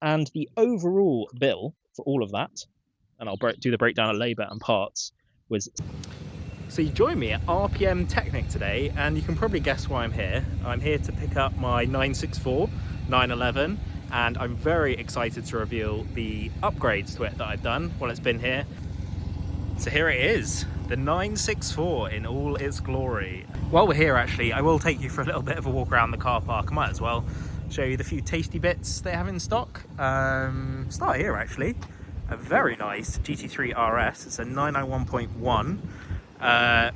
And the overall bill for all of that, and I'll do the breakdown of labour and parts, was... So you join me at RPM Technic today, and you can probably guess why I'm here. I'm here to pick up my 964 911, and I'm very excited to reveal the upgrades to it that I've done while it's been here. So here it is, the 964 in all its glory. While we're here, actually, I will take you for a little bit of a walk around the car park. I might as well show you the few tasty bits they have in stock. Start here, actually. A very nice GT3 RS. It's a 991.1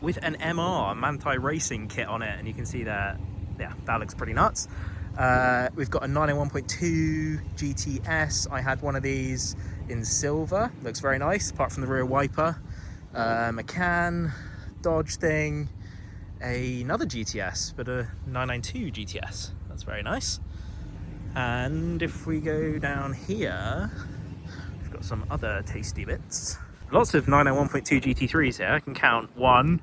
with an MR, Manti Racing kit on it, and you can see that, yeah, that looks pretty nuts. We've got a 991.2 GTS. I had one of these in silver, looks very nice, apart from the rear wiper. A can, Dodge thing, another GTS, but a 992 GTS, that's very nice. And if we go down here, we've got some other tasty bits. Lots of 991.2 GT3s here. I can count 1,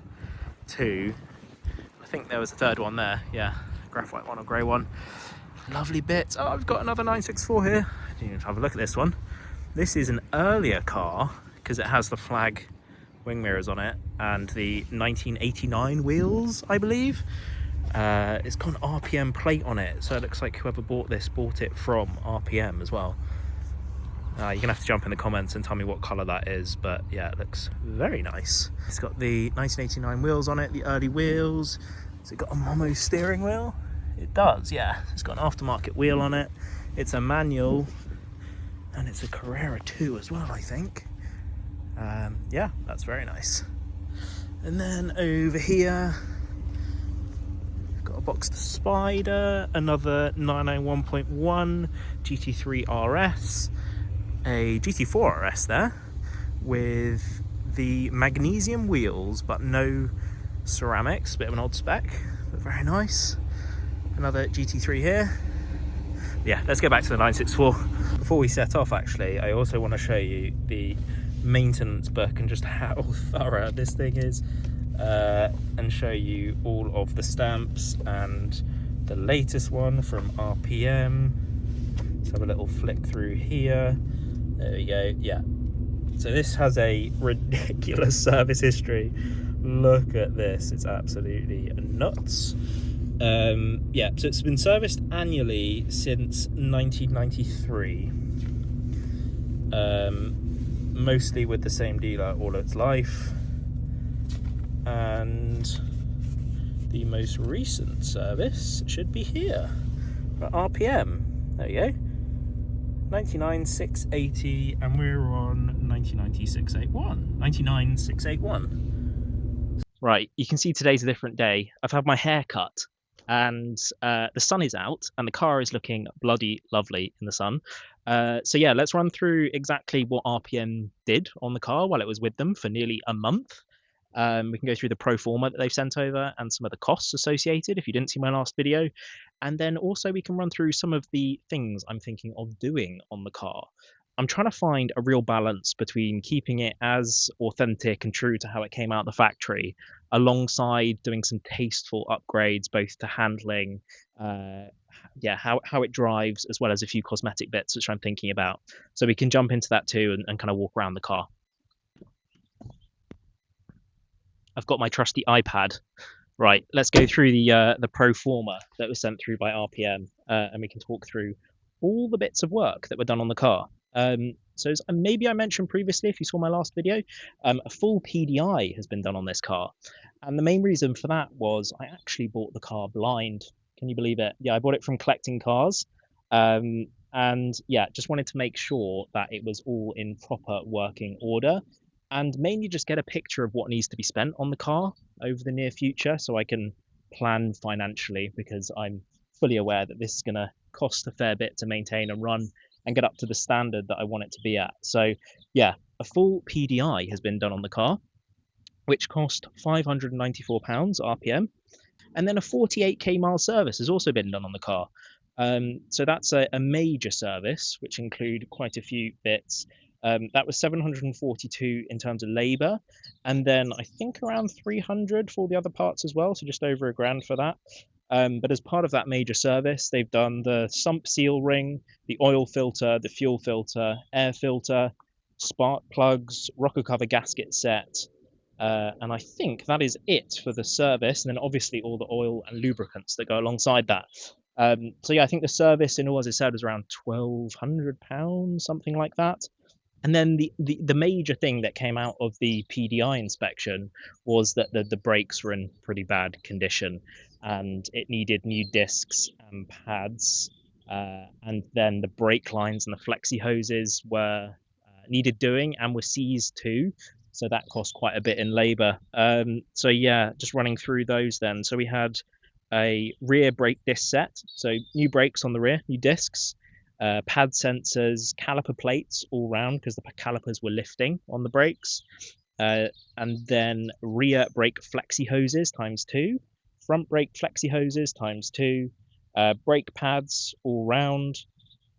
2, I think there was a third one there, yeah, graphite one or grey one. Lovely bits. Oh, I've got another 964 here. I didn't even have a look at this one. This is an earlier car because it has the flag wing mirrors on it and the 1989 wheels, I believe. It's got an RPM plate on it, so it looks like whoever bought this bought it from RPM as well. You're gonna have to jump in the comments and tell me what colour that is, but yeah, it looks very nice. It's got the 1989 wheels on it, the early wheels. Has it got a Momo steering wheel? It does, yeah. It's got an aftermarket wheel on it. It's a manual, and it's a Carrera 2 as well, I think. Yeah, that's very nice. And then over here, got a Boxster Spider, another 991.1 GT3 RS, a GT4 RS there, with the magnesium wheels, but no ceramics. Bit of an odd spec, but very nice. Another GT3 here. Yeah, let's go back to the 964. Before we set off, actually, I also want to show you the maintenance book and just how thorough this thing is, and show you all of the stamps and the latest one from RPM. Let's have a little flick through here. There we go. Yeah, so this has a ridiculous service history. Look at this, it's absolutely nuts. Yeah, so it's been serviced annually since 1993, mostly with the same dealer all its life, and the most recent service should be here at RPM. There you go, 99,680, and we're on 99,681. Right, you can see today's a different day. I've had my hair cut, and the sun is out, and the car is looking bloody lovely in the sun. So yeah, let's run through exactly what RPM did on the car while it was with them for nearly a month. We can go through the pro forma that they've sent over and some of the costs associated if you didn't see my last video. And then also we can run through some of the things I'm thinking of doing on the car. I'm trying to find a real balance between keeping it as authentic and true to how it came out the factory, alongside doing some tasteful upgrades, both to handling, yeah, how it drives, as well as a few cosmetic bits which I'm thinking about. So we can jump into that too and kind of walk around the car. I've got my trusty iPad. Right, let's go through the pro forma that was sent through by RPM, and we can talk through all the bits of work that were done on the car. So as maybe I mentioned previously, if you saw my last video, a full PDI has been done on this car. And the main reason for that was I actually bought the car blind. Can you believe it? Yeah, I bought it from Collecting Cars. And yeah, just wanted to make sure that it was all in proper working order, and mainly just get a picture of what needs to be spent on the car over the near future so I can plan financially, because I'm fully aware that this is going to cost a fair bit to maintain and run and get up to the standard that I want it to be at. So yeah, a full PDI has been done on the car, which cost £594 RPM, and then a 48k mile service has also been done on the car. So that's a major service, which include quite a few bits. That was 742 in terms of labour, and then I think around 300 for the other parts as well, so just over £1,000 for that. But as part of that major service, they've done the sump seal ring, the oil filter, the fuel filter, air filter, spark plugs, rocker cover gasket set, and I think that is it for the service. And then obviously all the oil and lubricants that go alongside that. So yeah, I think the service in all, as I said, was around £1,200, something like that. And then the major thing that came out of the PDI inspection was that the brakes were in pretty bad condition, and it needed new discs and pads. And then the brake lines and the flexi hoses were needed doing and were seized too. So that cost quite a bit in labour. So yeah, just running through those then. So we had a rear brake disc set, so new brakes on the rear, new discs, pad sensors, caliper plates all round because the calipers were lifting on the brakes, and then rear brake flexi hoses ×2, front brake flexi hoses ×2, brake pads all round,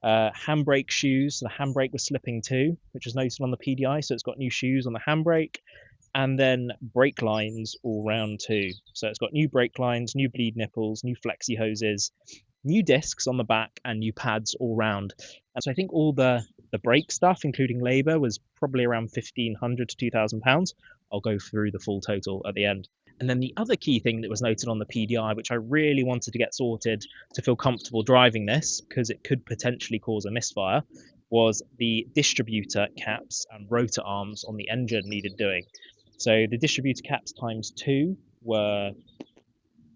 handbrake shoes. So the handbrake was slipping too, which was noted on the PDI, so it's got new shoes on the handbrake. And then brake lines all round too. So it's got new brake lines, new bleed nipples, new flexi hoses, new discs on the back, and new pads all round. And so I think all the brake stuff, including labour, was probably around £1,500 to £2,000. I'll go through the full total at the end. And then the other key thing that was noted on the PDI, which I really wanted to get sorted to feel comfortable driving this, because it could potentially cause a misfire, was the distributor caps and rotor arms on the engine needed doing. So the distributor caps ×2 were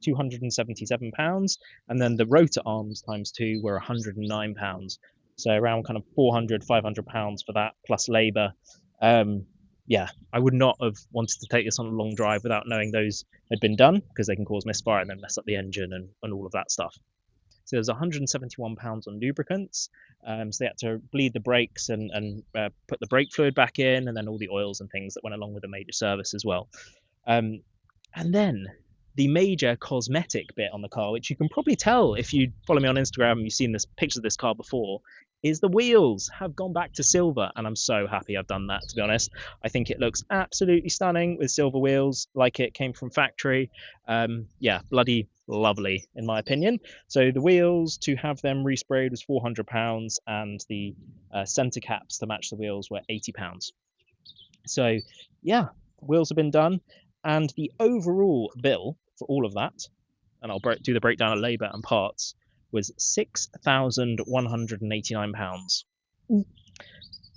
£277, and then the rotor arms ×2 were £109. So around kind of £400–500 for that plus labour. Yeah, I would not have wanted to take this on a long drive without knowing those had been done, because they can cause misfire and then mess up the engine and all of that stuff. So there's £171 on lubricants. So they had to bleed the brakes and put the brake fluid back in, and then all the oils and things that went along with the major service as well. And then the major cosmetic bit on the car, which you can probably tell if you follow me on Instagram and you've seen this picture of this car before, is the wheels have gone back to silver, and I'm so happy I've done that, to be honest. I think it looks absolutely stunning with silver wheels, like it came from factory. Yeah, bloody lovely in my opinion. So the wheels, to have them resprayed, was £400, and the center caps to match the wheels were £80. So yeah, wheels have been done, and the overall bill for all of that, and I'll do the breakdown of labour and parts, was £6,189.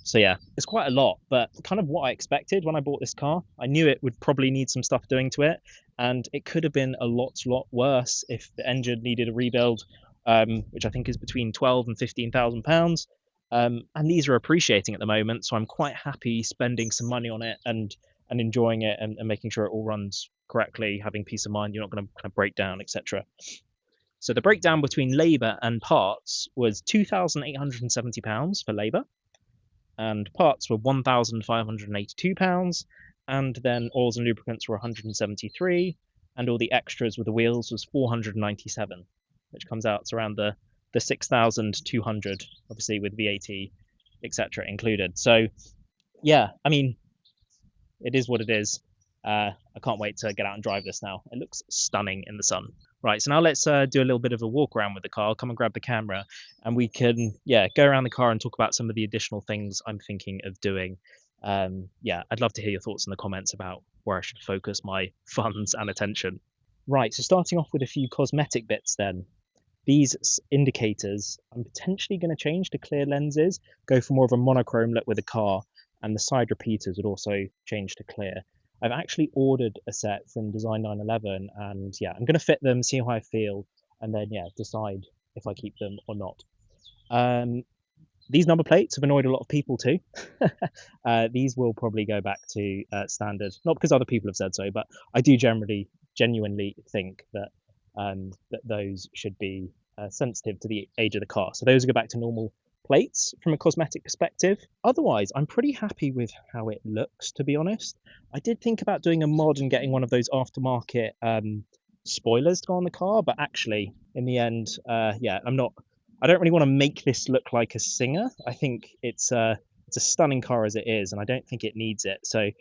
So yeah, it's quite a lot, but kind of what I expected when I bought this car. I knew it would probably need some stuff doing to it, and it could have been a lot worse if the engine needed a rebuild, which I think is between £12,000 and £15,000. And these are appreciating at the moment, so I'm quite happy spending some money on it and enjoying it and making sure it all runs correctly, having peace of mind you're not going to kind of break down, etc. So the breakdown between labour and parts was £2,870 for labour, and parts were £1,582, and then oils and lubricants were £173, and all the extras with the wheels was £497, which comes out to around the £6,200, obviously with VAT, etc. included. So yeah, I mean, it is what it is. I can't wait to get out and drive this now. It looks stunning in the sun. Right, so now let's do a little bit of a walk around with the car. Come and grab the camera, and we can, go around the car and talk about some of the additional things I'm thinking of doing. Yeah, I'd love to hear your thoughts in the comments about where I should focus my funds and attention. Right, so starting off with a few cosmetic bits then. These indicators, I'm potentially going to change to clear lenses, go for more of a monochrome look with the car, and the side repeaters would also change to clear. I've actually ordered a set from Design 911, and yeah, I'm going to fit them, see how I feel, and then decide if I keep them or not. These number plates have annoyed a lot of people too. These will probably go back to standard, not because other people have said so, but I do genuinely think that that those should be sensitive to the age of the car. So those will go back to normal plates from a cosmetic perspective. Otherwise, I'm pretty happy with how it looks, to be honest. I did think about doing a mod and getting one of those aftermarket spoilers to go on the car, but actually, in the end, I don't really want to make this look like a Singer. I think it's a stunning car as it is, and I don't think it needs it. So I'm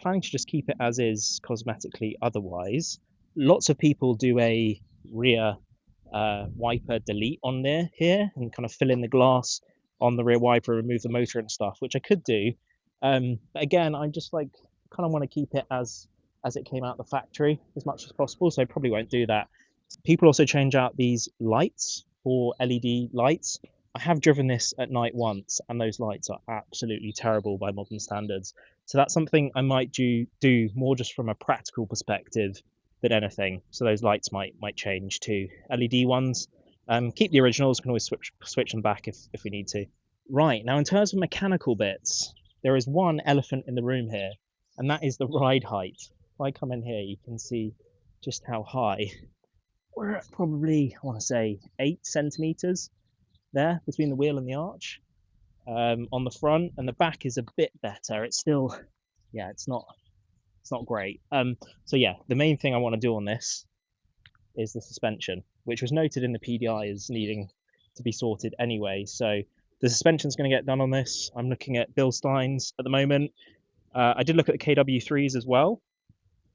planning to just keep it as is cosmetically otherwise. Lots of people do a rear wiper delete on there here and kind of fill in the glass on the rear wiper, remove the motor and stuff, which I could do. But again, I'm just like kind of want to keep it as it came out the factory as much as possible, so I probably won't do that. People also change out these lights for LED lights. I have driven this at night once, and those lights are absolutely terrible by modern standards. So that's something I might do more just from a practical perspective than anything. So those lights might change to LED ones. Keep the originals. Can always switch them back if we need to. Right, now in terms of mechanical bits, there is one elephant in the room here, and that is the ride height. If I come in here, you can see just how high. We're at probably, I want to say, 8 centimeters there between the wheel and the arch on the front, and the back is a bit better. It's still, yeah, it's not great. So yeah, the main thing I want to do on this is the suspension, which was noted in the PDI as needing to be sorted anyway. So the suspension's going to get done on this. I'm looking at Bilsteins at the moment. I did look at the KW3s as well,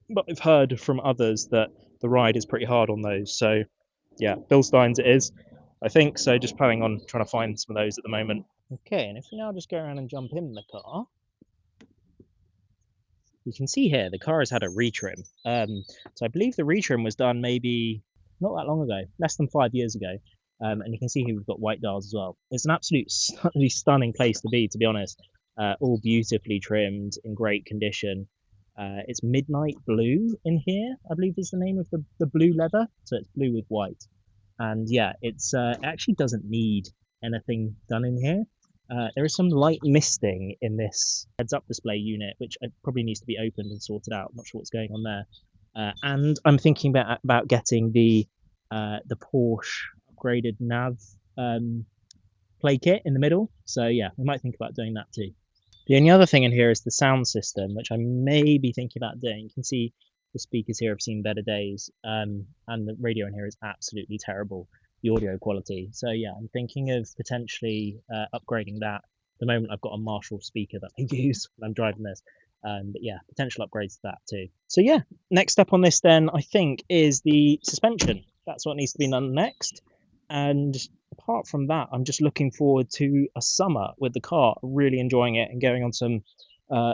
but I've heard from others that the ride is pretty hard on those. So yeah, Bilsteins it is, I think. So just planning on trying to find some of those at the moment. Okay, and if we now just go around and jump in the car, you can see here the car has had a retrim. So I believe the retrim was done maybe not that long ago, less than 5 years ago. And you can see here we've got white dials as well. It's an absolutely stunning place to be honest. All beautifully trimmed, in great condition. It's midnight blue in here, I believe is the name of the blue leather. So it's blue with white. And yeah, it actually doesn't need anything done in here. There is some light misting in this heads-up display unit, which probably needs to be opened and sorted out. I'm not sure what's going on there. And I'm thinking about getting the Porsche upgraded nav play kit in the middle. So yeah, we might think about doing that too. The only other thing in here is the sound system, which I may be thinking about doing. You can see the speakers here have seen better days, and the radio in here is absolutely terrible, the audio quality. So yeah, I'm thinking of potentially upgrading that. At the moment, I've got a Marshall speaker that I use when I'm driving this. But yeah, potential upgrades to that too. So yeah, next up on this then, I think, is the suspension. That's what needs to be done next. And apart from that, I'm just looking forward to a summer with the car, really enjoying it and going on some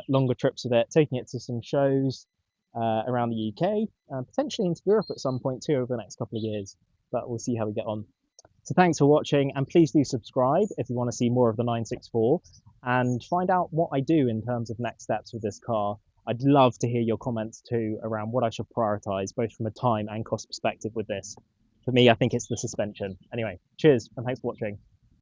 longer trips with it, taking it to some shows around the UK, potentially into Europe at some point too over the next couple of years, but we'll see how we get on. So thanks for watching, and please do subscribe if you want to see more of the 964 and find out what I do in terms of next steps with this car. I'd love to hear your comments too around what I should prioritize, both from a time and cost perspective with this. For me, I think it's the suspension. Anyway, cheers and thanks for watching.